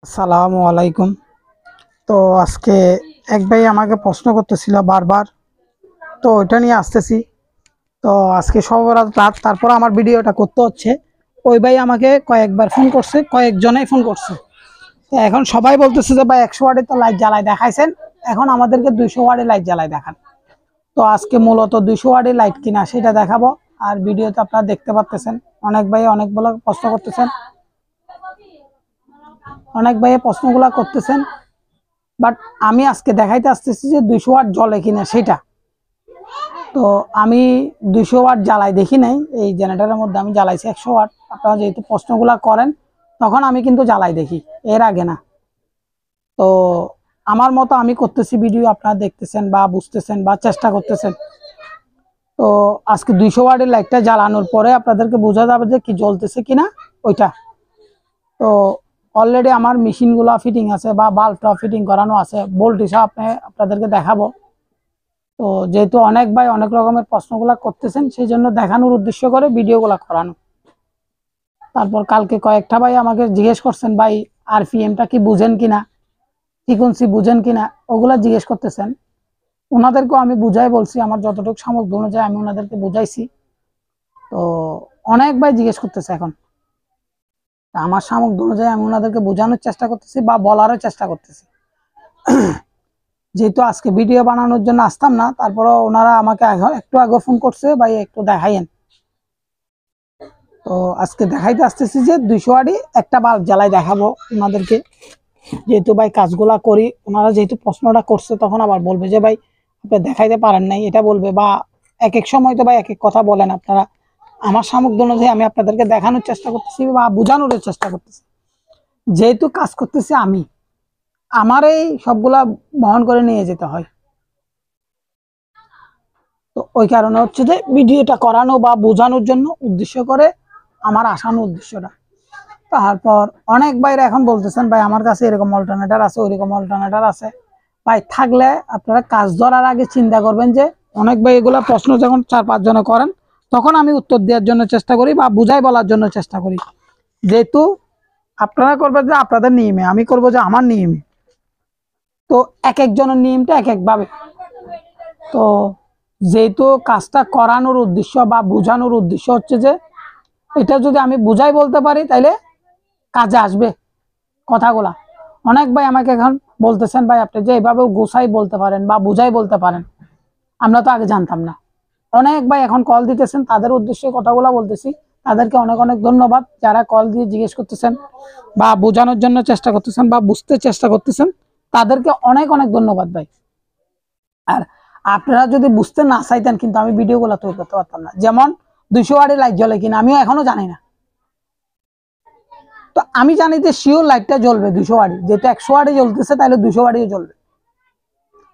আসসালামু আলাইকুম। তো আজকে এক ভাই আমাকে প্রশ্ন করতেছিল বারবার, তো ওইটা নিয়ে আসতেছি। তো আজকে সবার রাত, তারপর আমার ভিডিওটা করতে হচ্ছে। ওই ভাই আমাকে কয়েকবার ফোন করছে, কয়েকজনেই ফোন করছে। তো এখন সবাই বলতেছে যে ভাই 100 ওয়াটে তো লাইট জ্বালায় দেখাইছেন, এখন আমাদেরকে 200 ওয়াটে লাইট জ্বালায় দেখান। তো আজকে মূলত 200 ওয়াটে লাইট কিনা সেটা দেখাবো। আর ভিডিওতে আপনারা দেখতে পাচ্ছেন অনেক ভাই অনেকগুলো প্রশ্ন করতেছেন, অনেক ভাই প্রশ্নগুলা করতেছেন। বাট আমি আজকে দেখাইতে আসতেছি যে 200 ওয়াট জ্বলে কিনা সেটা। তো আমি 200 ওয়াট জ্বালাই দেখি নাই, এই জেনারেটরের মধ্যে আমি জ্বালাইছি 100 ওয়াট। আপনারা যেহেতু প্রশ্নগুলা করেন তখন আমি কিন্তু জ্বালাই দেখি, এর আগে না। তো আমার মতো আমি করতেছি ভিডিও, আপনারা দেখতেছেন বা বুঝতেছেন বা চেষ্টা করতেছেন। তো আজকে 200 ওয়াটের লাইটটা জ্বালানোর পরে আপনাদেরকে বোঝা যাবে যে কি জ্বলতেছে কিনা ওইটা। তো অলরেডি আমার মেশিনগুলো ফিটিং আছে বা বাল্বটা ফিটিং করানো আছে, ভোল্টেজ আপনাদেরকে দেখাবো। তো যেহেতু অনেক ভাই অনেক রকমের প্রশ্নগুলা করতেছেন, সেই জন্য দেখানোর উদ্দেশ্য করে ভিডিওগুলা করানো। তারপর কালকে কয়েকটা ভাই আমাকে জিজ্ঞেস করছেন ভাই আরপিএমটা কি বুঝেন কিনা, ফ্রিকোয়েন্সি বুঝেন কিনা, ওগুলা জিজ্ঞেস করতেছেন। ওনাদেরকেও আমি বুঝাই বলছি, আমার যতটুকু সামর্থ্য অনুযায়ী আমি ওনাদেরকে বুঝাইছি। তো অনেক ভাই জিজ্ঞেস করতেছে এখন, আমার সামর্থ্য অনুযায়ী আমি ওনাদেরকে বোঝানোর চেষ্টা করতেছি বা বলারও চেষ্টা করতেছি। যেহেতু আজকে ভিডিও বানানোর জন্য আসতাম না, তারপরে ওনারা আমাকে একটু আগে ফোন করছে ভাই একটু দেখাইয়েন। তো আজকে দেখাইতে আসতেছি যে 200 ওয়াটে একটা বাল্ব জ্বালাই দেখাবো ওনাদেরকে। যেহেতু ভাই কাজগুলা করি, ওনারা যেহেতু প্রশ্নটা করছে তখন আবার বলবে যে ভাই আপনি দেখাইতে পারেন নাই, এটা বলবে। বা এক এক সময় তো ভাই এক এক কথা বলেন আপনারা। আমার সামর্থ্য অনুযায়ী আমি আপনাদেরকে দেখানোর চেষ্টা করতেছি বা বোঝানোর চেষ্টা করতেছি। যেহেতু কাজ করতেছি আমি, আমার এই সবগুলা বহন করে নিয়ে যেতে হয়। তো ওই কারণে হচ্ছে যে ভিডিওটা করানো বা বোঝানোর জন্য উদ্দেশ্য করে আমার আসানোর উদ্দেশ্যটা। তারপর অনেক ভাইরা এখন বলতেছেন ভাই আমার কাছে এরকম অল্টারনেটর আছে, ওইরকম অল্টারনেটর আছে। ভাই থাকলে আপনারা কাজ ধরার আগে চিন্তা করবেন যে, অনেক ভাই এগুলো প্রশ্ন যখন 4-5 জনে করেন তখন আমি উত্তর দেওয়ার জন্য চেষ্টা করি বা বুঝাই বলার জন্য চেষ্টা করি। যেহেতু আপনারা করবেন যে আপনাদের নিয়মে, আমি করবো যে আমার নিয়মে। তো এক একজনের নিয়মটা এক একভাবে। তো যেহেতু কাজটা করানোর উদ্দেশ্য বা বোঝানোর উদ্দেশ্য হচ্ছে যে এটা যদি আমি বুঝাই বলতে পারি তাইলে কাজে আসবে কথাগুলা। অনেক ভাই আমাকে এখন বলতেছেন ভাই আপনি যে এভাবে গোছাই বলতে পারেন বা বুঝাই বলতে পারেন, আমরা তো আগে জানতাম না। অনেক ভাই এখন কল দিতেছেন, তাদের উদ্দেশ্যে কথাগুলা বলতেছি। তাদেরকে অনেক অনেক ধন্যবাদ যারা কল দিয়ে জিজ্ঞেস করতেছেন বা বোঝানোর জন্য চেষ্টা করতেছেন বা বুঝতে চেষ্টা করতেছেন, তাদেরকে অনেক অনেক ধন্যবাদ ভাই। আর আপনারা যদি বুঝতে না চাইতেন কিন্তু আমি ভিডিওগুলো তৈরি করতে পারতাম না। যেমন 200 ওয়াটে লাইট জ্বলে কিনা আমিও এখনো জানি না। তো আমি জানি যে শিওর লাইটটা জ্বলবে 200 ওয়াটে, যেটা 100 ওয়াটে জ্বলতেছে তাহলে 200 ওয়াটেও জ্বলবে।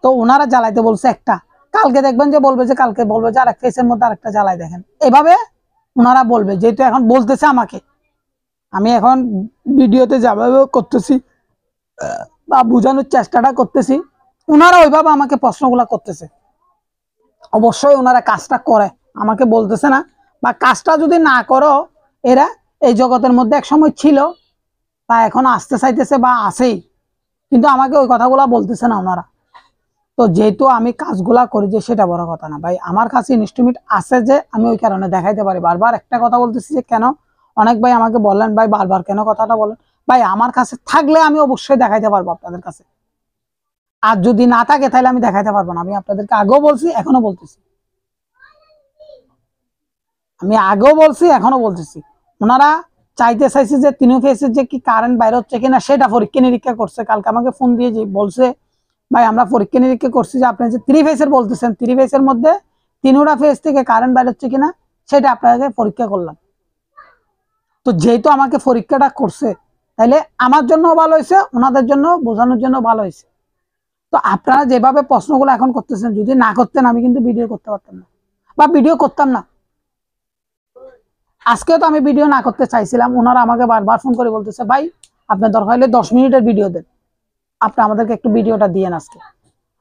তো ওনারা জ্বালাইতে বলছে একটা, কালকে দেখবেন যে বলবে যে কালকে বলবে যে আরেকটা এসের মধ্যে আরেকটা জ্বালাই দেখেন, এভাবে ওনারা বলবে। যেহেতু এখন বলতেছে আমাকে, আমি এখন ভিডিওতে যেভাবে করতেছি বা বোঝানোর চেষ্টাটা করতেছি, ওনারা ওইভাবে আমাকে প্রশ্নগুলা করতেছে। অবশ্যই ওনারা কাজটা করে, আমাকে বলতেছে না। বা কাজটা যদি না করো, এরা এই জগতের মধ্যে এক সময় ছিল বা এখন আসতে চাইতেছে বা আসেই, কিন্তু আমাকে ওই কথাগুলা বলতেছে না ওনারা। তো যেহেতু আমি কাজগুলা করি যে সেটা বড় কথা না ভাই, আমার কাছে ইনস্ট্রুমেন্ট আছে যে আমি ওই কারণে দেখাইতে পারি। বারবার একটা কথা বলতেছি যে কেন, অনেক ভাই আমাকে বললেন ভাই বারবার কেন কথাটা বলেন। ভাই আমার কাছে থাকলে আমি অবশ্যই দেখাইতে পারবো আপনাদের কাছে, আর যদি না থাকে তাহলে আমি দেখাইতে পারবো না। আমি আপনাদেরকে আগেও বলছি এখনো বলতেছি, আমি আগেও বলছি এখনো বলতেছি। ওনারা চাইতে চাইছে যে 3 ফেসের যে কি কারেন্ট বাইরে হচ্ছে কিনা সেটা পরীক্ষা নিরীক্ষা করছে। কালকে আমাকে ফোন দিয়ে যে বলছে ভাই আমরা পরীক্ষা নিরীক্ষা করছি যে আপনি যে 3 ফেসের বলতেছেন, 3 ফেসের মধ্যে 3টা ফেস থেকে কারেন্ট বাইরে হচ্ছে কিনা সেটা আপনাকে পরীক্ষা করলাম। তো যেহেতু আমাকে পরীক্ষাটা করছে, তাইলে আমার জন্য ভালো হয়েছে, ওনাদের জন্য বোঝানোর জন্য ভালো হয়েছে। তো আপনারা যেভাবে প্রশ্নগুলো এখন করতেছেন, যদি না করতেন আমি কিন্তু ভিডিও করতে পারতাম না বা ভিডিও করতাম না। আজকেও তো আমি ভিডিও না করতে চাইছিলাম, ওনারা আমাকে বারবার ফোন করে বলতেছে ভাই আপনি দরকার হলে 10 মিনিটের ভিডিও দেন, আপনি আমাদেরকে একটু ভিডিওটা দিয়েন আজকে,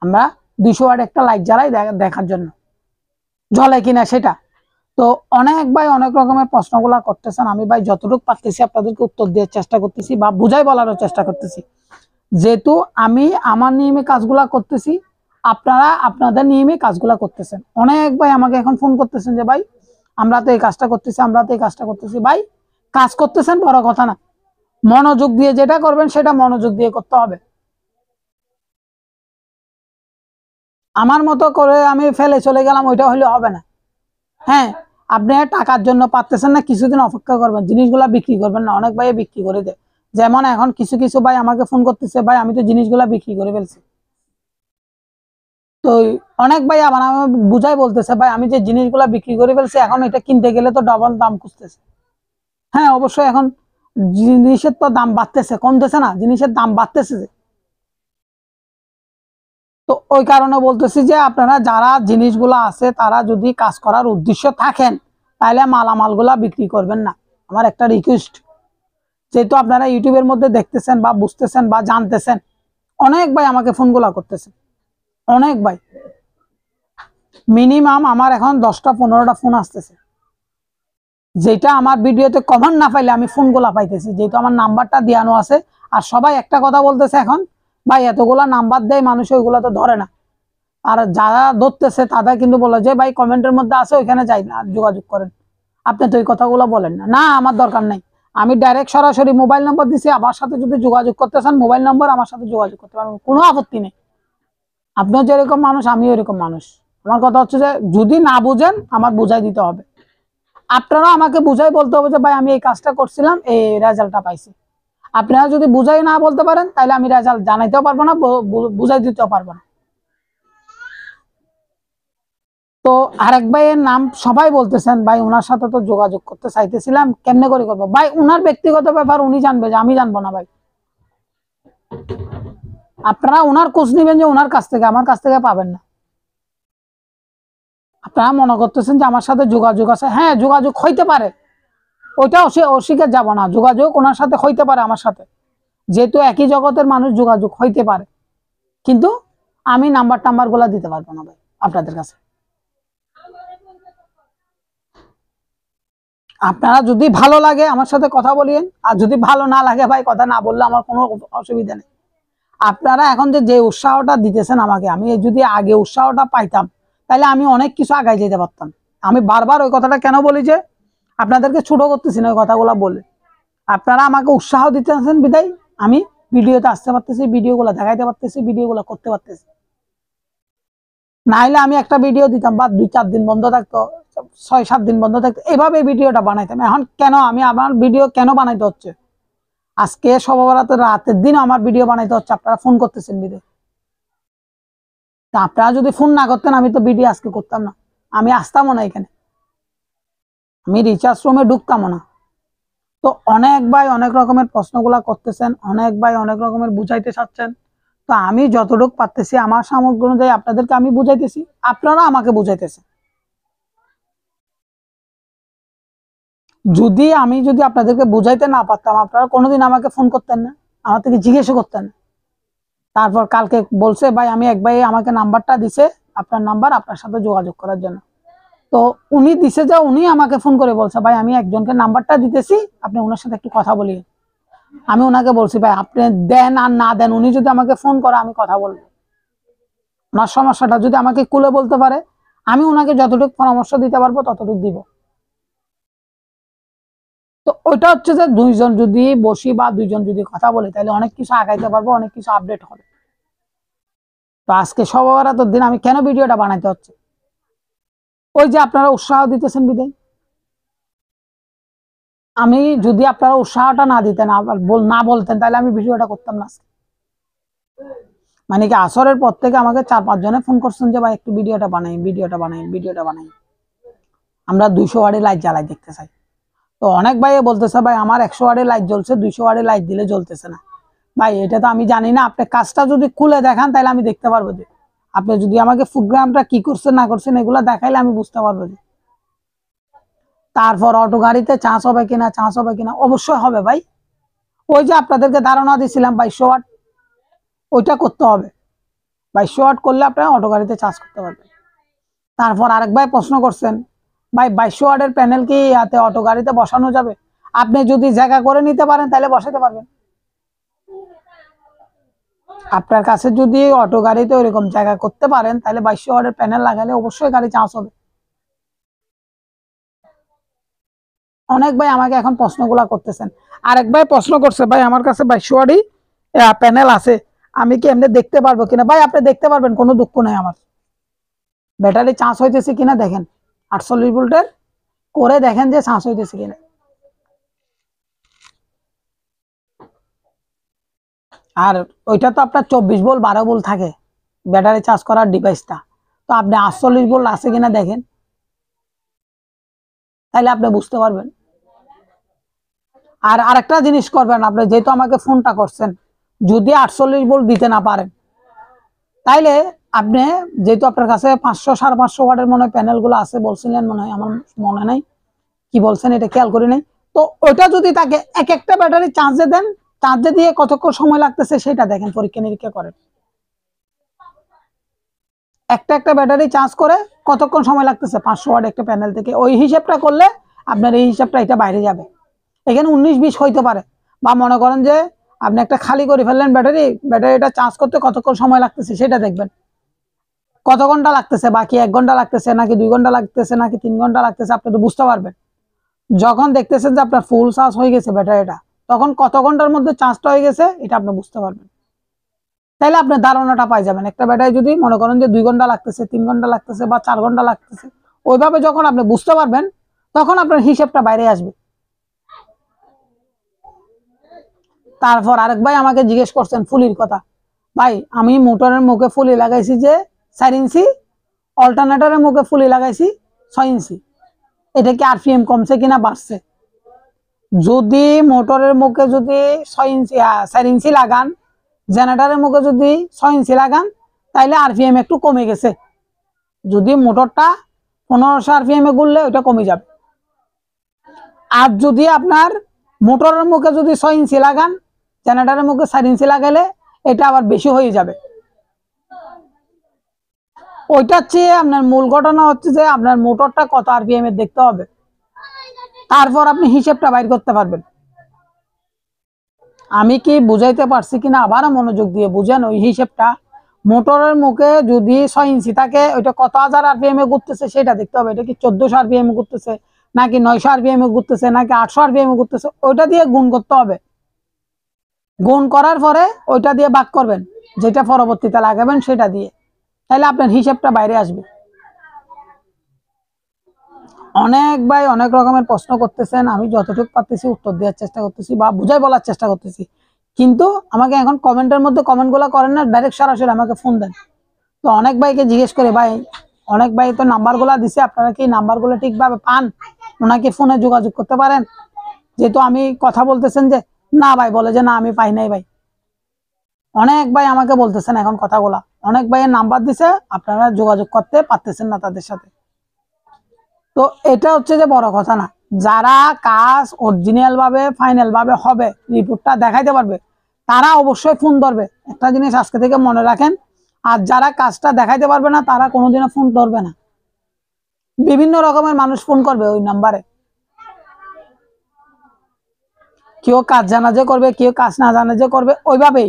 আমরা 200 ওয়াট একটা লাইট জ্বালাই দেখার জন্য জ্বলে কিনা সেটা। তো অনেক ভাই অনেক রকমের প্রশ্নগুলা করতেছেন, আমি ভাই যতটুকু পারতেছি আপনাদেরকে উত্তর দেওয়ার চেষ্টা করতেছি বা বুঝাই বলারও চেষ্টা করতেছি। যেহেতু আমি আমার নিয়মে কাজগুলা করতেছি, আপনারা আপনাদের নিয়মে কাজগুলা করতেছেন। অনেক ভাই আমাকে এখন ফোন করতেছেন যে ভাই আমরা তো এই কাজটা করতেছি, আমরা তো এই কাজটা করতেছি। ভাই কাজ করতেছেন বড় কথা না, মনোযোগ দিয়ে যেটা করবেন সেটা মনোযোগ দিয়ে করতে হবে। আমার মতো করে আমি ফেলে চলে গেলাম ওইটা হলে হবে না। হ্যাঁ, আপনি টাকার জন্য পারতেছেন না, কিছুদিন অপেক্ষা করবেন, জিনিসগুলা বিক্রি করবেন না। অনেক ভাই বিক্রি করে দেয়, যেমন এখন কিছু কিছু ভাই আমাকে ফোন করতেছে, ভাই আমি তো জিনিসগুলা বিক্রি করে ফেলছি। তো অনেক ভাই আবার আমি বুঝাই বলতেছে, ভাই আমি যে জিনিসগুলা বিক্রি করে ফেলছি এখন এটা কিনতে গেলে তো ডবল দাম খুঁজতেছে। হ্যাঁ অবশ্যই, এখন জিনিসের তো দাম বাড়তেছে, কমতেছে না, জিনিসের দাম বাড়তেছে। তো ওই কারণে বলতেছি যে আপনারা যারা জিনিসগুলো আছে তারা যদি কাজ করার উদ্দেশ্য থাকেন তাহলে মালামালগুলা বিক্রি করবেন না। আমার একটা রিকোয়েস্ট, যেহেতু আপনারা ইউটিউবের মধ্যে দেখতেছেন বা বুঝতেছেন বা জানতেছেন, অনেক ভাই আমাকে ফোনগুলা করতেছেন, অনেক ভাই, মিনিমাম আমার এখন 10টা 15টা ফোন আসতেছে, যেটা আমার ভিডিওতে কমেন্ট না পাইলে আমি ফোনগুলা পাইতেছি, যেহেতু আমার নাম্বারটা দেওয়ানো আছে। আর সবাই একটা কথা বলতেছে এখন, ভাই এতগুলা নাম্বার দেয় মানুষ, ওইগুলা তো ধরে না। আর যারা ধরতেছে তারা কিন্তু বলে যে ভাই কমেন্টের মধ্যে আছে ওইখানে যাই না, যোগাযোগ করেন। আপনি তো এই কথাগুলো বলেন না, না আমার দরকার নেই, আমি ডাইরেক্ট সরাসরি মোবাইল নম্বর দিছি, আমার সাথে যদি যোগাযোগ করতে চান মোবাইল নম্বর আমার সাথে যোগাযোগ করতে পারবেন, কোনো আপত্তি নেই। আপনিও যেরকম মানুষ আমিও এরকম মানুষ। আমার কথা হচ্ছে যে যদি না বুঝেন আমার বুঝাই দিতে হবে, আপনারা আমাকে বুঝাই বলতে হবে যে ভাই আমি এই কাজটা করছিলাম, এই রেজাল্টটা পাইছি। আপনারা যদি বুঝাই না বলতে পারেন তাহলে আমি রেজাল্ট জানাইতেও পারবো না, বুঝাই দিতেও পারবো না। তো আরেক ভাইয়ের নাম সবাই বলতেছেন, ভাই ওনার সাথে তো যোগাযোগ করতে চাইতেছিলাম, কেমনে করে করবো? ভাই ওনার ব্যক্তিগত ব্যাপার উনি জানবে, যে আমি জানবো না ভাই। আপনারা ওনার খোঁজ নিবেন যে ওনার কাছ থেকে, আমার কাছ থেকে পাবেন না। আপনারা মনে করতেছেন যে আমার সাথে যোগাযোগ আছে, হ্যাঁ যোগাযোগ হইতে পারে, ওইটা অস্বীকার যাব না, যোগাযোগ ওনার সাথে হইতে পারে আমার সাথে, যেহেতু একই জগতের মানুষ যোগাযোগ হইতে পারে, কিন্তু আমি নাম্বার টাম্বার গুলা দিতে পারবো না ভাই আপনাদের কাছে। আপনারা যদি ভালো লাগে আমার সাথে কথা বলিয়েন, আর যদি ভালো না লাগে ভাই কথা না বললে আমার কোনো অসুবিধা নেই। আপনারা এখন যে উৎসাহটা দিতেছেন আমাকে, আমি যদি আগে উৎসাহটা পাইতাম তাহলে আমি অনেক কিছু আগায় যেতে পারতাম। আমি বারবার ওই কথাটা কেন বলি যে আপনাদেরকে ছোট করতেছি না, ওই কথাগুলো বলে আপনারা আমাকে উৎসাহ দিতেছেন বিদায় আমি ভিডিওতে আসতে পারতেছি, ভিডিওগুলো দেখাইতে পারতেছি, ভিডিওগুলো করতে পারতেছি। না হলে আমি একটা ভিডিও দিতাম বা 2-4 দিন বন্ধ থাকতো, 6-7 দিন বন্ধ থাকতো, এভাবে ভিডিওটা বানাইতাম। এখন কেন আমি আমার ভিডিও কেন বানাইতে হচ্ছে? আজকে সবার রাতের দিন আমার ভিডিও বানাইতে হচ্ছে, আপনারা ফোন করতেছেন বিদায়। তা আপনারা যদি ফোন না করতেন আমি তো ভিডিও আজকে করতাম না, আমি আসতামও না এখানে, আমি রিচার্জ রুমে ঢুকতামও না। তো অনেক ভাই অনেক রকমের প্রশ্নগুলা করতেছেন, অনেক ভাই অনেক রকমের বুঝাইতে চাচ্ছেন। তো আমি যতটুকু পারতেছি আমার সামগ্রী অনুযায়ী আপনাদেরকে আমি বুঝাইতেছি, আপনারা আমাকে বুঝাইতেছেন। যদি আপনাদেরকে বুঝাইতে না পারতাম আপনারা কোনোদিন আমাকে ফোন করতেন না, আমার থেকে জিজ্ঞেস করতেন না। তারপর কালকে বলছে ভাই আমি এক ভাই আমাকে নাম্বারটা দিছে, আপনার নাম্বার, আপনার সাথে যোগাযোগ করার জন্য। তো উনি দিছে যে উনি আমাকে ফোন করে বলছে ভাই আমি একজনকে নাম্বারটা দিতেছি, আপনি ওনার সাথে একটু কথা বলি। আমি ওনাকে বলছি ভাই আপনি দেন আর না দেন, উনি যদি আমাকে ফোন করে আমি কথা বলবো, ওনার সমস্যাটা যদি আমাকে খুলে বলতে পারে আমি ওনাকে যতটুকু পরামর্শ দিতে পারবো ততটুকু দিব। তো ওইটা হচ্ছে যে দুইজন যদি বসি বা দুইজন যদি কথা বলি তাহলে অনেক কিছু আগাইতে পারবো, অনেক কিছু আপডেট হবে। তো আজকে সবার দিন আমি কেন ভিডিওটা বানাইতে হচ্ছে? ওই যে আপনারা উৎসাহ দিতেছেন বিদায়। আমি যদি আপনারা উৎসাহটা না দিতেন, না বলতেন, তাহলে আমি ভিডিওটা করতাম না। মানে কি আসরের পর থেকে আমাকে 4-5 জনে ফোন করছেন যে ভাই একটু ভিডিওটা বানাই, ভিডিওটা বানাই, ভিডিওটা বানাই, আমরা 200 ওয়াটে লাইট জ্বালাই দেখতে চাই। তো অনেক ভাই বলতেছে ভাই আমার 100 ওয়াটে লাইট জ্বলছে, 200 ওয়াটে লাইট দিলে জ্বলতেছে না। ভাই এটা তো আমি জানি না, আপনি কাজটা যদি খুলে দেখান তাহলে আমি দেখতে পারবো, যে আপনি যদি আমাকে প্রোগ্রামটা কি করছেন না করছেন এগুলো দেখাইলে আমি বুঝতে পারবো। যে তারপর অটো গাড়িতে চার্জ হবে কিনা, চার্জ হবে কিনা, অবশ্যই হবে ভাই। ওই যে আপনাদেরকে ধারণা দিয়েছিলাম 2200 ওয়াট, ওইটা করতে হবে। 2200 ওয়াট করলে আপনারা অটো গাড়িতে চার্জ করতে পারবেন। তারপর আরেক ভাই প্রশ্ন করছেন ভাই 2200 ওয়াটের প্যানেল কি হাতে অটো গাড়িতে বসানো যাবে? আপনি যদি জায়গা করে নিতে পারেন তাহলে বসাতে পারবেন। আপনার কাছে যদি অটো গাড়িতে ওইরকম জায়গা করতে পারেন তাহলে 2200 ওয়াটের প্যানেল লাগালে অবশ্যই গাড়ি চার্জ হবে। অনেক ভাই আমাকে এখন প্রশ্নগুলা করতেছেন। আরেক ভাই প্রশ্ন করছে, ভাই আমার কাছে 2200 ওয়াটই প্যানেল আছে, আমি কি এমনি দেখতে পারবো কিনা? ভাই আপনি দেখতে পারবেন, কোনো দুঃখ নেই আমার। ব্যাটারি চার্জ হইতেছে কিনা দেখেন, 48 ভোল্টের করে দেখেন যে চার্জ হইতেছে কিনা। আর ওইটা তো আপনার 24 ভোল্ট 12 ভোল্ট থাকে ব্যাটারি চার্জ করার ডিভাইসটা, তো আপনি 48 ভোল্ট আছে কিনা দেখেন, তাইলে আপনি বুঝতে পারবেন। আর আরেকটা জিনিস করবেন, আপনি যেহেতু আমাকে ফোনটা করছেন, যদি 48 ভোল্ট দিতে না পারেন তাইলে আপনি, যেহেতু আপনার কাছে 500 550 ওয়াটের মনে হয় প্যানেল গুলো আছে বলছিলেন, মনে হয়, আমার মনে নাই কি বলছেন, এটা খেয়াল করি নাই। তো ওইটা যদি তাকে এক একটা ব্যাটারি চার্জে দেন, চার্জে দিয়ে কতক্ষণ সময় লাগতেছে সেটা দেখেন, পরীক্ষা নিরীক্ষা করেন। একটা একটা ব্যাটারি চার্জ করে কতক্ষণ সময় লাগতেছে 500 ওয়াট একটা প্যানেল থেকে, ওই হিসাবটা করলে আপনার এই হিসাবটা এটা বাইরে যাবে। এখানে 19-20 হইতে পারে, বা মনে করেন যে আপনি একটা খালি করে ফেললেন ব্যাটারিটা চার্জ করতে কতক্ষণ সময় লাগতেছে সেটা দেখবেন, কত ঘন্টা লাগতেছে, বাকি 1 ঘন্টা লাগতেছে নাকি 2 ঘন্টা লাগতেছে নাকি 3 ঘন্টা লাগতেছে, আপনি তো বুঝতে পারবেন। যখন দেখতেছেন যে আপনার ফুল চার্জ হয়ে গেছে ব্যাটারিটা, তখন কত ঘন্টার মধ্যে চার্জটা হয়ে গেছে এটা আপনি বুঝতে পারবেন। তাইলে আপনি ধারণাটা পাই যাবেন, একটা ব্যাটারি যদি মনে করেন যে 2 ঘন্টা লাগতেছে, 3 ঘন্টা লাগতেছে বা 4 ঘন্টা লাগতেছে, ওইভাবে যখন আপনি বুঝতে পারবেন তখন আপনার হিসেবটা বাইরে আসবে। তারপর আরেক ভাই আমাকে জিজ্ঞেস করছেন ফুলির কথা। ভাই আমি মোটরের মুখে ফুলি লাগাইছি যে 4 ইঞ্চি, অল্টারনেটরের মুখে ফুলি লাগাইছি 6 ইঞ্চি, এটা কি আরপিএম কমছে কিনা বাড়ছে? যদি মোটরের মুখে যদি 6 ইঞ্চি 4 ইঞ্চি লাগান, জেনারেটরের মুখে যদি 6 ইঞ্চি লাগান, তাইলে আরপিএম একটু কমে গেছে। যদি মোটরটা 1500 আরপিএম এ ঘুরলে ওইটা কমে যাবে। আর যদি আপনার মোটরের মুখে যদি 6 ইঞ্চি লাগান, জেনারেটরের মুখে 4 ইঞ্চি লাগালে এটা আবার বেশি হয়ে যাবে। ওইটার চেয়ে আপনার মূল ঘটনা হচ্ছে যে আপনার মোটরটা কত আরপিএম এর দেখতে হবে, তারপর আপনি হিসেবটা বাইর করতে পারবেন। আমি কি বুঝাইতে পারছি কিনা আবার মনোযোগ দিয়ে বুঝেন ওই হিসেবটা। মোটরের মুখে যদি 6 ইঞ্চি থাকে, ওইটা কত হাজার আরপিএম এ ঘুরতেছে সেটা দেখতে হবে, এটা কি 1400 আরপিএম এ ঘুরতেছে নাকি 900 আরপিএম এ ঘুরতেছে নাকি 800 আরপিএম এ ঘুরতেছে, ওইটা দিয়ে গুণ করতে হবে। গুণ করার পরে ওইটা দিয়ে ভাগ করবেন, যেটা পরবর্তীতে লাগাবেন সেটা দিয়ে, তাহলে আপনার হিসেবটা বাইরে আসবে। অনেক ভাই অনেক রকমের প্রশ্ন করতেছেন, আমি যতটুকু পারতেছি উত্তর দেওয়ার চেষ্টা করতেছি বা বুঝাই বলার চেষ্টা করতেছি, কিন্তু আমাকে এখন কমেন্টের মধ্যে কমেন্টগুলো করেন না, ডাইরেক্ট সরাসরি আমাকে ফোন দেন। তো অনেক ভাইকে জিজ্ঞেস করে, ভাই অনেক ভাই তো নাম্বারগুলো দিছে, আপনারা কি নাম্বারগুলো ঠিকভাবে পান, ওনাকে ফোনে যোগাযোগ করতে পারেন? যেহেতু আমি কথা বলতেছেন যে না ভাই, বলে যে না আমি পাই নাই ভাই। অনেক ভাই আমাকে বলতেছেন এখন কথাগুলা, অনেক ভাইয়ের নাম্বার দিছে, আপনারা যোগাযোগ করতে পারতেছেন না তাদের সাথে। তো এটা হচ্ছে যে বড় কথা না, যারা কাজ অরিজিনাল ভাবে ফাইনাল ভাবে হবে, রিপোর্টটা দেখাইতে পারবে, তারা অবশ্যই ফোন ধরবে। একটা জিনিস আজকে থেকে মনে রাখেন, আর যারা কাজটা দেখাইতে পারবে না তারা কোনোদিনও ফোন ধরবে না। বিভিন্ন রকমের মানুষ ফোন করবে ওই নাম্বারে, কেউ কাজ জানা যে করবে, কেউ কাজ না জানা যে করবে, ওইভাবেই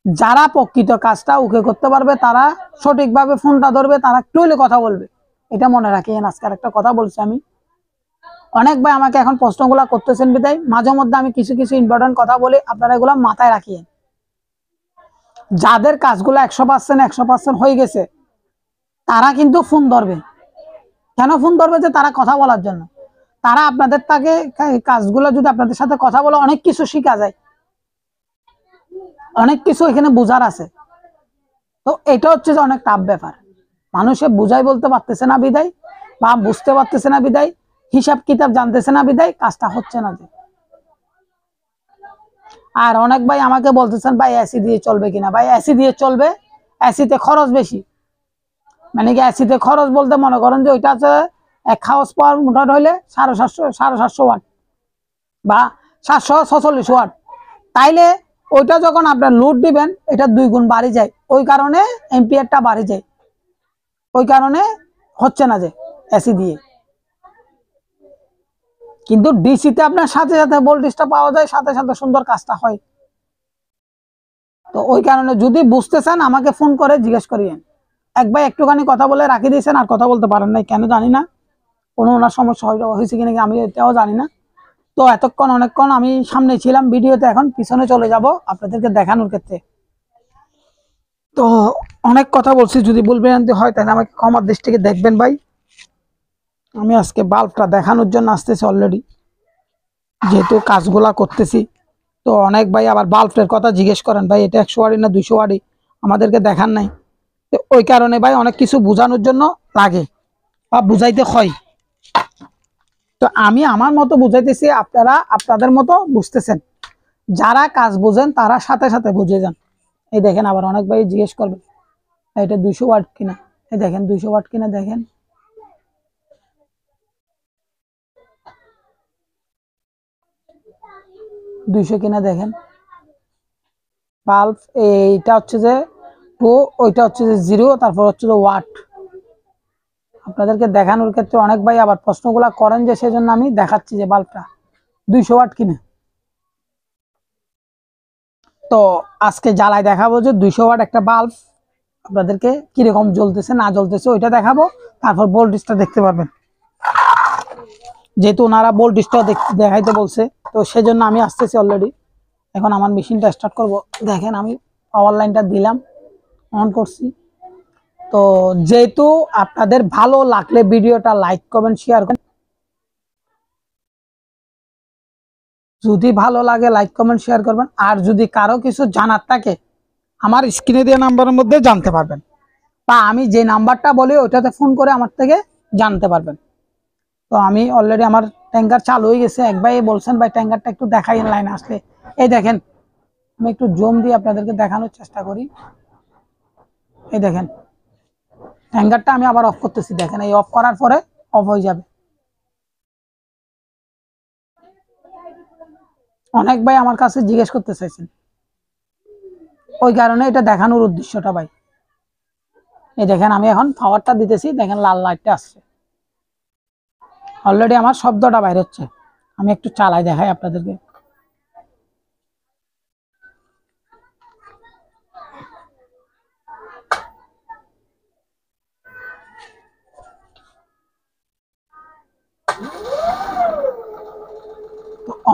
যারা প্রকৃত কাজটা ওকে করতে পারবে তারা সঠিকভাবে ফোনটা ধরবে, তারা একটু হলে কথা বলবে। এটা মনে রাখিয়েন। আজকের একটা কথা বলছি আমি, অনেক ভাই আমাকে এখন প্রশ্নগুলা করতেছেন বিদায় মাঝে মধ্যে আমি কিছু কিছু ইম্পর্টেন্ট কথা বলি, আপনারা এগুলা মাথায় রাখিয়েন। যাদের কাজগুলো 100% হয়ে গেছে তারা কিন্তু ফোন ধরবে। কেন ফোন ধরবে? যে তারা কথা বলার জন্য, তারা আপনাদের তাকে কাজগুলো যদি আপনাদের সাথে কথা বলে অনেক কিছু শিখা যায়, অনেক কিছু এখানে বোঝার আছে। তো এটা হচ্ছে যে অনেক টাফ ব্যাপার, মানুষে বুঝাই বলতে পারতেছে না বিদায়, বা বুঝতে পারতেছে না বিদায়, হিসাব কিতাব জানতেছে না বিদায় কাজটা হচ্ছে না যে। আর অনেক ভাই আমাকে বলতেছেন ভাই এসি দিয়ে চলবে কিনা। ভাই এসি দিয়ে চলবে, এসিতে খরচ বেশি। মানে কি এসিতে খরচ বলতে মনে করেন যে ওইটা আছে 1 হাউস পাওয়ার মোটর হইলে 750 ওয়াট বা 746 ওয়াট, তাইলে ওইটা যখন আপনার লোড দিবেন এটা 2 গুণ বাড়ি যায়, ওই কারণে এম্পিয়ারটা বাড়ি যায়, ওই কারণে হচ্ছে না যে এসি দিয়ে। কিন্তু ডিসিতে আপনার সাথে সাথে ভোল্টেজটা পাওয়া যায়, সাথে সাথে সুন্দর কাজটা হয়। তো ওই কারণে যদি বুঝতে চান আমাকে ফোন করে জিজ্ঞেস করিয়েন। এক ভাই একটুখানি কথা বলে রাখি দিয়েছেন, আর কথা বলতে পারেন নাই কেন জানি না, কোনো ওনার সমস্যা হয়েছে কিনা আমি এটাও জানি না। তো এতক্ষণ অনেকক্ষণ আমি সামনে ছিলাম ভিডিওতে, এখন পিছনে চলে যাব আপনাদেরকে দেখানোর ক্ষেত্রে। তো অনেক কথা বলছি, যদি ভুল ভ্রান্তি হয় তাহলে আমাকে ক্ষমার দৃষ্টিতে দেখবেন ভাই। আমি আজকে বাল্বটা দেখানোর জন্য আসতেছি অলরেডি, যেহেতু কাজগুলা করতেছি। তো অনেক ভাই আবার বাল্বের কথা জিজ্ঞেস করেন, ভাই এটা 100 ওয়ারি না 200 ওয়ারি, আমাদেরকে দেখান নাই। তো ওই কারণে ভাই অনেক কিছু বোঝানোর জন্য লাগে বা বুঝাইতে হয়। তো আমি আমার মতো বুঝাইতেছি, আপনারা আপনাদের মতো বুঝতেছেন। যারা কাজ বোঝেন তারা সাথে সাথে বুঝে যান। এই দেখেন আবার অনেক ভাই জিজ্ঞেস করবেন এটা 200 ওয়াট কিনা, এই দেখেন 200 ওয়াট কিনা, দেখেন 200 কিনা দেখেন। বাল্ব এইটা হচ্ছে যে 2, ওইটা হচ্ছে যে 0, তারপর হচ্ছে যে ওয়াট। আপনাদেরকে দেখানোর ক্ষেত্রে অনেক ভাই আবার প্রশ্নগুলা করেন, যে সেজন্য আমি দেখাচ্ছি যে বাল্বটা 200 ওয়াট কিনা। তো আজকে জ্বালায় দেখাবো যে 200 ওয়াট একটা বাল্ব আপনাদেরকে কিরকম জ্বলতেছে না জ্বলতেছে ওইটা দেখাবো, তারপর ভোল্টেজটা দেখতে পারবেন। যেহেতু ওনারা ভোল্টেজটা দেখাইতে বলছে, তো সেজন্য আমি আসতেছি অলরেডি। এখন আমার মেশিনটা স্টার্ট করব। দেখেন আমি পাওয়ার লাইনটা দিলাম, অন করছি। তো যেহেতু আপনাদের ভালো লাগলে ভিডিওটা লাইক করবেন, শেয়ার করবেন। যদি ভালো লাগে লাইক কমেন্ট শেয়ার করবেন। আর যদি কারো কিছু জানার থাকে আমার স্ক্রিনে দেওয়া নাম্বারের মধ্যে জানতে পারবেন, বা আমি যে নাম্বারটা বলি ওইটাতে ফোন করে আমার থেকে জানতে পারবেন। তো আমি অলরেডি আমার ট্যাঙ্কার চালু হয়ে গেছে। এক ভাই বলছেন ভাই ট্যাঙ্কারটা একটু দেখাই লাইনে আসলে। এই দেখেন আমি একটু জুম দিয়ে আপনাদেরকে দেখানোর চেষ্টা করি। এই দেখেন ট্যাঙ্কারটা আমি আবার অফ করতেছি, দেখেন এই অফ করার পরে অফ হয়ে যাবে। অনেক ভাই আমার কাছে জিজ্ঞেস করতে চাইছেন, ওই কারণে এটা দেখানোর উদ্দেশ্যটা ভাই। এই দেখেন আমি এখন পাওয়ারটা দিতেছি, দেখেন লাল লাইটটা আসছে, অলরেডি আমার শব্দটা বাইর হচ্ছে। আমি একটু চালাই দেখাই আপনাদেরকে।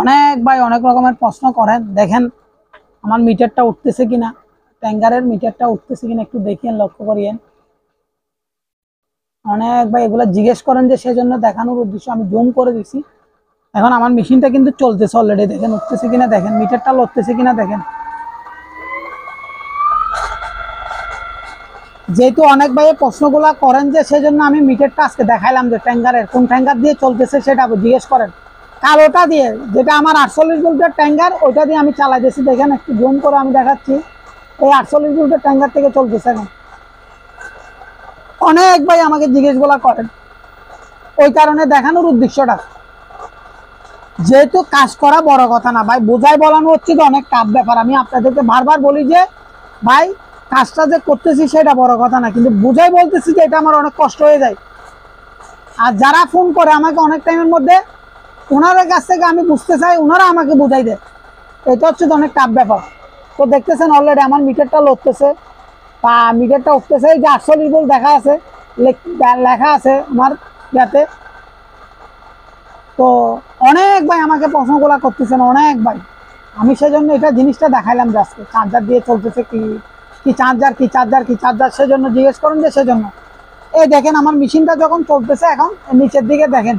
অনেক ভাই অনেক রকমের প্রশ্ন করেন, দেখেন আমার মিটারটা উঠতেছে কিনা, ট্যাঙ্কারের মিটারটা উঠতেছে কিনা একটু দেখিয়েন, লক্ষ্য করিয়েন। অনেক ভাই এগুলো জিজ্ঞেস করেন, যে সেজন্য দেখানোর উদ্দেশ্য আমি জুম করে দিছি। এখন আমার মেশিনটা কিন্তু চলতেছে অলরেডি, দেখেন উঠতেছে কিনা দেখেন, মিটারটা লড়তেছে কিনা দেখেন। যেহেতু অনেক ভাই প্রশ্নগুলা করেন, যে সেজন্য আমি মিটারটা আজকে দেখাইলাম, যে ট্যাঙ্কারের কোন ট্যাঙ্কার দিয়ে চলতেছে সেটা জিজ্ঞেস করেন। কালোটা দিয়ে, যেটা আমার 48 ভোল্টের ট্যাঙ্কার, ওইটা দিয়ে আমি চালাই দিয়েছি। দেখেন একটু জুম করে আমি দেখাচ্ছি, এই 48 ভোল্টের ট্যাঙ্কার থেকে চলতেছে। এখন অনেক ভাই আমাকে জিজ্ঞেস গুলা করেন, ওই কারণে দেখানোর উদ্দেশ্যটা। যেহেতু কাজ করা বড় কথা না ভাই, বোঝাই বলানো হচ্ছে তো অনেক টাফ ব্যাপার। আমি আপনাদেরকে বারবার বলি যে ভাই কাজটা যে করতেছি সেটা বড় কথা না, কিন্তু বুঝাই বলতেছি যে এটা আমার অনেক কষ্ট হয়ে যায়। আর যারা ফোন করে আমাকে অনেক টাইমের মধ্যে, ওনাদের কাছ থেকে আমি বুঝতে চাই, ওনারা আমাকে বুঝাই দেয়। এটা হচ্ছে তো অনেক টাফ ব্যাপার। তো দেখতেছেন অলরেডি আমার মিটারটা লড়তেছে বা মিটারটা উঠতেছে। এই যে 48 ভোল্ট দেখা আছে, লেখা আছে আমার ইয়াতে। তো অনেক ভাই আমাকে প্রশ্নগুলা করতেছেন, অনেক ভাই। আমি সেজন্য এটা জিনিসটা দেখাইলাম, যে আজকে চার্জার দিয়ে চলতেছে কি, কি চার্জার, কি চার্জার, কি চার্জার, সেজন্য জিজ্ঞেস করেন, যে সেজন্য। এই দেখেন আমার মেশিনটা যখন চলতেছে, এখন নিচের দিকে দেখেন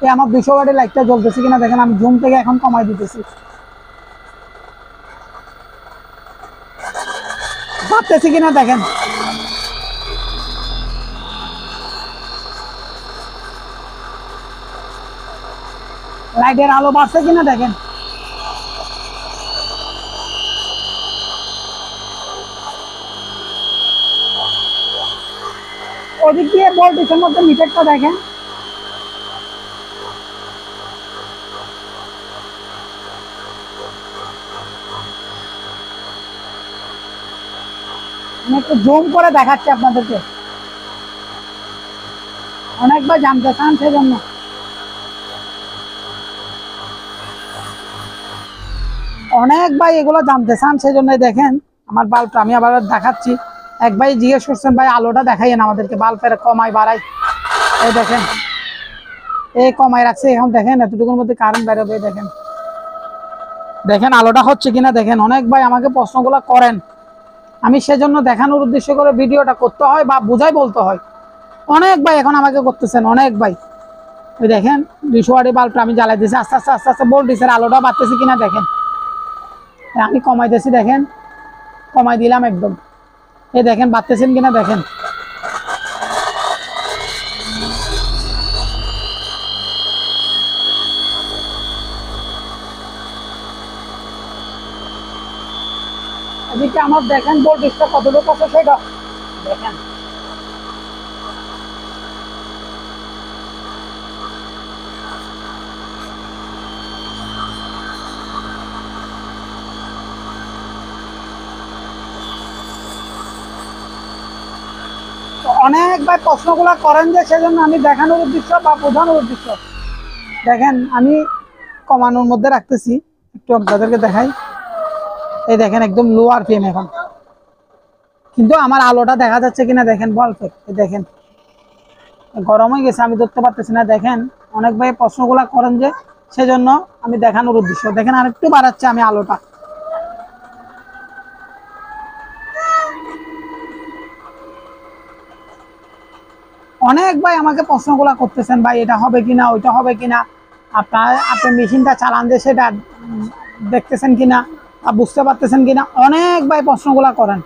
এই আমার 200 ওয়াটের লাইটটা জ্বলতেছে কিনা দেখেন। আমি জুম থেকে এখন কমাই দিতেছি, বাড়তেছি কিনা দেখেন। লাইটের আলো বাড়ছে কিনা দেখেন। ওদিক দিয়ে ভোল্টেজের মধ্যে মিটারটা দেখেন, আমি একটু জুম করে দেখাচ্ছি আপনাদেরকে, অনেকবার জানতে চান সেজন্য। অনেক ভাই এগুলো জানতে চান, সেই জন্য দেখেন আমার বাল্বটা আমি আবার দেখাচ্ছি। এক ভাই জিজ্ঞেস করছেন ভাই আলোটা দেখাইয়েন আমাদেরকে, বাল্বের কমাই বাড়াই। এই দেখেন এই কমাই রাখছে, এখন দেখেন এতটুকুর মধ্যে কারেন্ট বেরোবে। দেখেন দেখেন আলোটা হচ্ছে কিনা দেখেন। অনেক ভাই আমাকে প্রশ্নগুলো করেন, আমি সেজন্য দেখানোর উদ্দেশ্য করে ভিডিওটা করতে হয় বা বুঝাই বলতে হয়। অনেক ভাই এখন আমাকে করতেছেন, অনেক ভাই। ওই দেখেন 200 ওয়াটের বাল্বটা আমি জ্বালাই দিয়েছি, আস্তে আস্তে আস্তে আস্তে ভোল্টেজের আলোটা বাড়তেছে কিনা দেখেন। আমি কমাই দিয়েছি, দেখেন কমাই দিলাম একদম। এই দেখেন বাড়তেছেন কিনা দেখেন। এদিকে আমার দেখেন ভোল্টেজটা কতটুকু আছে সেটা দেখেন। অনেক ভাই প্রশ্নগুলো করেন যে, সেজন্য আমি দেখানোর উদ্দেশ্য বা বোঝানোর উদ্দেশ্য। দেখেন আমি কমানোর মধ্যে রাখতেছি, একটু আপনাদেরকে দেখাই। এই দেখেন একদম লো আরপিএম এখন, কিন্তু আমার আলোটা দেখা যাচ্ছে কিনা দেখেন। বলতে দেখেন গরম হয়ে গেছে, আমি ধরতে পারতেছি না। দেখেন অনেক ভাই প্রশ্নগুলো করেন যে, সেজন্য আমি দেখানোর উদ্দেশ্য। দেখেন আরেকটু বাড়াচ্ছে আমি আলোটা। অনেক ভাই আমাকে প্রশ্নগুলো করতেছেন, ভাই এটা হবে কিনা, ওইটা হবে কিনা, আপনি মেশিনটা চালান দিয়ে সেটা দেখতেছেন কিনা, বুঝতে পারতেছেন কিনা। অনেক ভাই প্রশ্নগুলো করেন,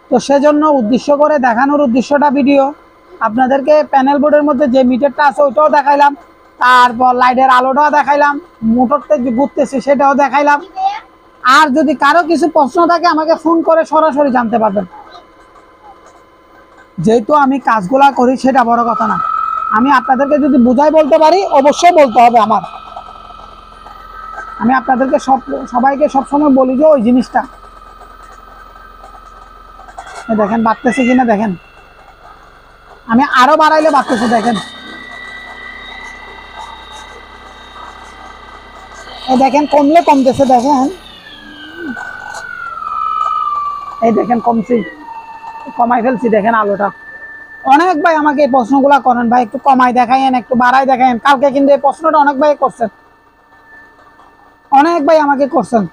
তো সেজন্য উদ্দেশ্য করে দেখানোর উদ্দেশ্যটা ভিডিও। আপনাদেরকে প্যানেল বোর্ডের মধ্যে যে মিটারটা আছে ওইটাও দেখাইলাম, তারপর লাইটের আলোটাও দেখাইলাম, মোটরটা যে ঘুরতেছে সেটাও দেখাইলাম। আর যদি কারো কিছু প্রশ্ন থাকে আমাকে ফোন করে সরাসরি জানতে পারবেন। যেহেতু আমি কাজগুলা করি সেটা বড় কথা না, আমি আপনাদেরকে যদি বুঝাই বলতে পারি অবশ্যই বলতে হবে আমার। আমি আপনাদেরকে সবাইকে সবসময় বলি যে ওই জিনিসটা। দেখেন বাড়তেছে কিনা দেখেন, আমি আরো বাড়াইলে বাড়তেছে দেখেন। দেখেন কমলে কমতেছে দেখেন। এই দেখেন কমছি, কমাই ফেলছি দেখেন আলোটা। অনেক ভাই আমাকে এই প্রশ্নগুলা করেন, ভাই একটু কমাই দেখাইন, একটু বাড়াই দেখাইন। কালকে কিন্তু এই প্রশ্নটা অনেক ভাই করছেন, অনেক ভাই আমাকে করছেন।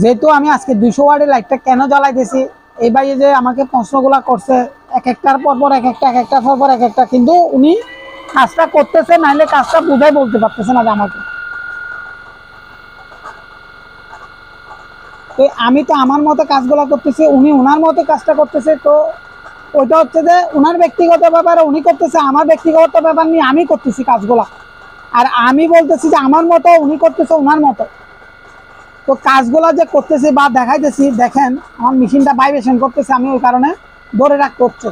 যেহেতু আমি আজকে 200 ওয়াটের লাইটটা কেন জ্বালাইতেছি, এই ভাই যে আমাকে প্রশ্নগুলা করছে এক একটার পর পর এক একটার পর পর এক একটা, কিন্তু উনি কাজটা করতেছে, নাইলে কাজটা বুঝাই বলতে পারতেছে না আমাকে। তো আমি তো আমার মতো কাজগুলো করতেছি, উনি ওনার মতো কাজটা করতেছে। তো ওইটা হচ্ছে যে ওনার ব্যক্তিগত ব্যাপারে উনি করতেছে, আমার ব্যক্তিগত ব্যাপার নিয়ে আমি করতেছি কাজগুলা। আর আমি বলতেছি যে আমার মতো, উনি করতেছে ওনার মতো। তো কাজগুলা যে করতেছি বা দেখাইতেছি, দেখেন আমার মেশিনটা ভাইব্রেশন করতেছে, আমি ওই কারণে ধরে রাখতে হচ্ছে।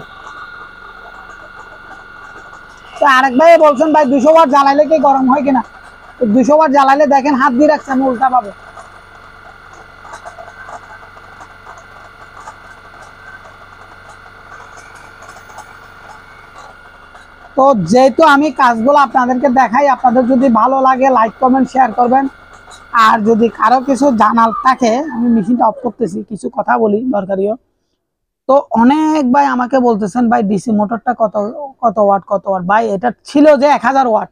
তো আরেক ভাই বলছেন ভাই 200 ওয়াট জ্বালাইলে কি গরম হয় কিনা। তো 200 ওয়াট জ্বালাইলে দেখেন হাত দিয়ে রাখছে, আমি উল্টা পাবো। তো যেহেতু আমি কাজগুলো আপনাদেরকে দেখাই, আপনাদের যদি ভালো লাগে লাইক কমেন্ট শেয়ার করবেন। আর যদি কারো কিছু জানার থাকে, আমি মেশিনটা অফ করতেছি, কিছু কথা বলি দরকারিও। তো অনেক ভাই আমাকে বলতেছেন ভাই ডিসি মোটরটা কত কত ওয়াট কত ওয়াট। ভাই এটা ছিল যে 1000 ওয়াট।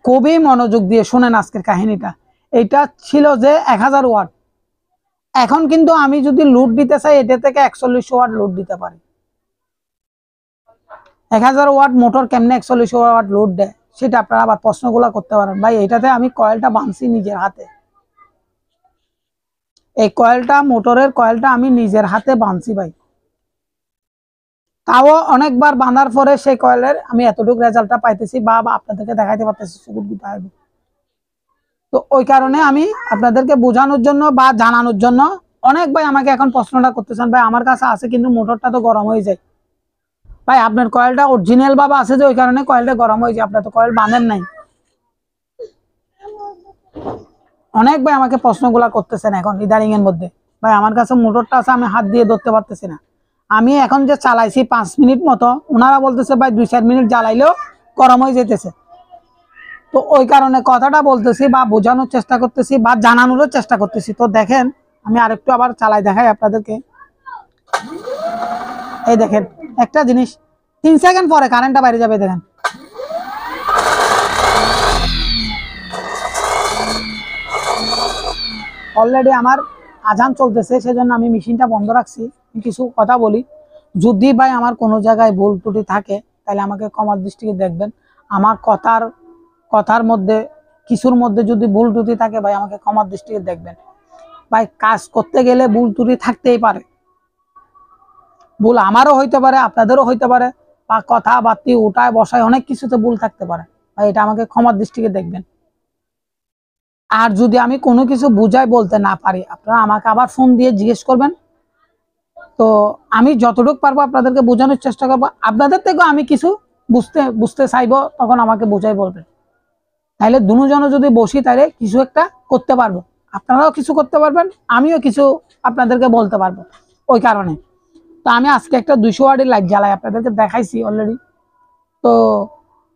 খুবই মনোযোগ দিয়ে শুনেন আজকের কাহিনীটা। এটা ছিল যে 1000 ওয়াট। এখন কিন্তু আমি যদি লোড দিতে চাই, এটা থেকে 4100 ওয়াট লোড দিতে পারি। 1000 ওয়াট মোটর কেমনে 4100 ওয়াট লোড দেয়, সেটা আপনারা আবার প্রশ্নগুলো করতে পারেন। ভাই এটাতে আমি কয়েলটা বাঁধছি নিজের হাতে, এই কয়েলটা মোটরের কয়েলটা আমি নিজের হাতে বাঁধছি ভাই। তাও অনেকবার বাঁধার পরে সেই কয়েলের আমি এতটুকু রেজাল্টটা পাইতেছি বা আপনাদেরকে দেখাইতে পারতেছি সুকুট গুটা। তো ওই কারণে আমি আপনাদেরকে বোঝানোর জন্য বা জানানোর জন্য। অনেক ভাই আমাকে এখন প্রশ্নটা করতেছেন, ভাই আমার কাছে আছে কিন্তু মোটরটা তো গরম হয়ে যায়। ভাই আপনার কয়েলটা অরিজিনাল ভাবে আছে যে ওই কারণে কয়েলটা গরম হয়ে যায়, আপনার তো কয়েল বাঁধেন নাই। অনেক ভাই আমাকে প্রশ্নগুলা করতেছেন এখন ইদারিং এর মধ্যে, ভাই আমার কাছে মোটরটা আছে আমি হাত দিয়ে ধরতে পারতেছি না। আমি এখন যে চালাইছি 5 মিনিট মতো, ওনারা বলতেছে ভাই 2-4 মিনিট জ্বালাইলেও গরম হয়ে যেতেছে। তো ওই কারণে কথাটা বলতেছি বা বোঝানোর চেষ্টা করতেছি বা জানানোরও চেষ্টা করতেছি। তো দেখেন আমি আরেকটু আবার চালাই দেখাই আপনাদেরকে। এই দেখেন একটা জিনিস, 3 সেকেন্ড পরে কারেন্টটা বাইরে যাবে। দেখেন অলরেডি আমার আজান চলতেছে, সেজন্য আমি মেশিনটা বন্ধ রাখছি। কিছু কথা বলি, যদি ভাই আমার কোনো জায়গায় ভুল ত্রুটি থাকে তাহলে আমাকে ক্ষমার দৃষ্টিতে দেখবেন। আমার কথার মধ্যে কিছুর মধ্যে যদি ভুল ত্রুটি থাকে ভাই আমাকে ক্ষমার দৃষ্টিতে দেখবেন। ভাই কাজ করতে গেলে ভুল ত্রুটি থাকতেই পারে, ভুল আমারও হইতে পারে, আপনাদেরও হইতে পারে, বা কথা বার্তি উঠায় বসায় অনেক কিছুতে ভুল থাকতে পারে। ভাই এটা আমাকে ক্ষমার দৃষ্টিতে দেখবেন। আর যদি আমি কোনো কিছু বুঝাই বলতে না পারি, আপনারা আমাকে আবার ফোন দিয়ে জিজ্ঞেস করবেন। তো আমি যতটুকু পারবো আপনাদেরকে বোঝানোর চেষ্টা করবো। আপনাদের থেকেও আমি কিছু বুঝতে চাইবো, তখন আমাকে বুঝাই বলবেন। তাইলে দুজনে যদি বসি তাহলে কিছু একটা করতে পারবো, আপনারাও কিছু করতে পারবেন, আমিও কিছু আপনাদেরকে বলতে পারবো। ওই কারণে তো আমি আজকে একটা 200 ওয়াটের লাইট জ্বালাই আপনাদেরকে দেখাইছি অলরেডি। তো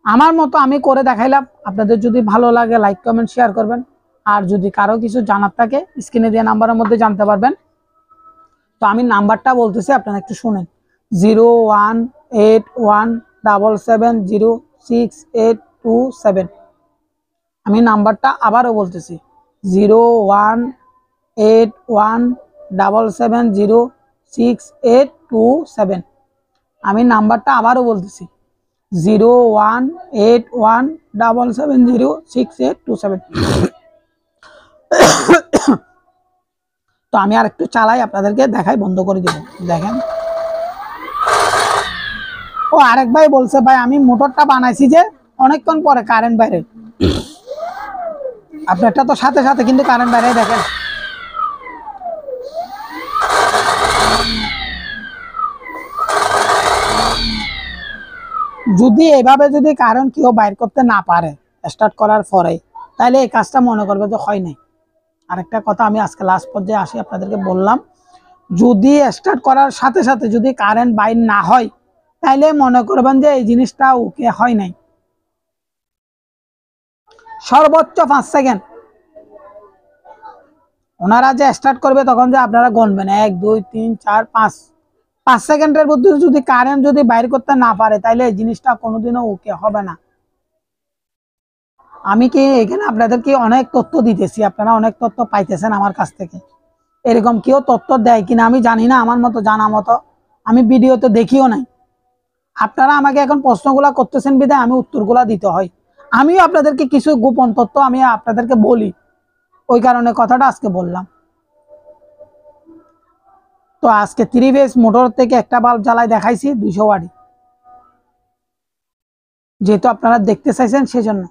আমার মতো আমি করে দেখাইলাম। আপনাদের যদি ভালো লাগে লাইক কমেন্ট শেয়ার করবেন। আর যদি কারো কিছু জানার থাকে স্ক্রিনে দেওয়া নাম্বারের মধ্যে জানতে পারবেন। তো আমি নাম্বারটা বলতেছি, আপনারা একটু শুনেন। 018177070687। আমি নাম্বারটা আবারও বলতেছি, 018177070687। আমি নাম্বারটা আবারও বলতেছি, 018177070687। তো আমি আর একটু চালাই আপনাদেরকে দেখাই, বন্ধ করে দিব। দেখেন ও আরেক ভাই বলছে, ভাই আমি মোটরটা বানাইছি যে অনেকক্ষণ পরে কারেন্ট বাইরে। আপনারটা তো সাথে সাথে কিন্তু কারেন্ট বাইরে। দেখেন যদি এভাবে যদি কারেন্ট কেউ বাইর করতে না পারে স্টার্ট করার পরে, তাহলে এই কাজটা মনে করবে যে হয় নাই। আরেকটা কথা আমি আজকে লাস্ট পর্যায়ে আসি আপনাদেরকে বললাম, যদি স্টার্ট করার সাথে সাথে যদি কারেন্ট বাইর না হয় তাইলে মনে করবেন যে এই জিনিসটা ওকে হয় নাই। সর্বোচ্চ 5 সেকেন্ড ওনারা যে স্টার্ট করবে তখন যে আপনারা গণবেন 1 2 3 4 5 সেকেন্ডের মধ্যে যদি কারেন্ট যদি বাইর করতে না পারে তাইলে এই জিনিসটা কোনোদিনও ওকে হবে না। আমি কি এখানে আপনাদেরকে অনেক তথ্য দিতেছি, আপনারা অনেক তথ্য পাইতেছেন আমার কাছ থেকে। এরকম কেউ তথ্য দেয় কিনা আমি জানি না, আমার মতো জানা মতো আমি ভিডিওতে দেখিও নাই। আপনারা আমাকে এখন প্রশ্নগুলা করতেছেন বিধায় আমি উত্তরগুলা দিতে হয়। আমিও আপনাদেরকে কিছু গোপন তথ্য আমি আপনাদেরকে বলি, ওই কারণে কথাটা আজকে বললাম। তো আজকে 3 ফেজ মোটর থেকে একটা বাল্ব জ্বালাই দেখাইছি 200 ওয়াট, যেহেতু আপনারা দেখতে চাইছেন সেজন্য।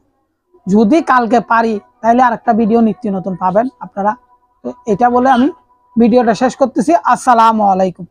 যদি কালকে পারি তাহলে আরেকটা ভিডিও নিত্য নতুন পাবেন আপনারা। তো এটা বলে আমি ভিডিওটা শেষ করতেছি। আসসালামু আলাইকুম।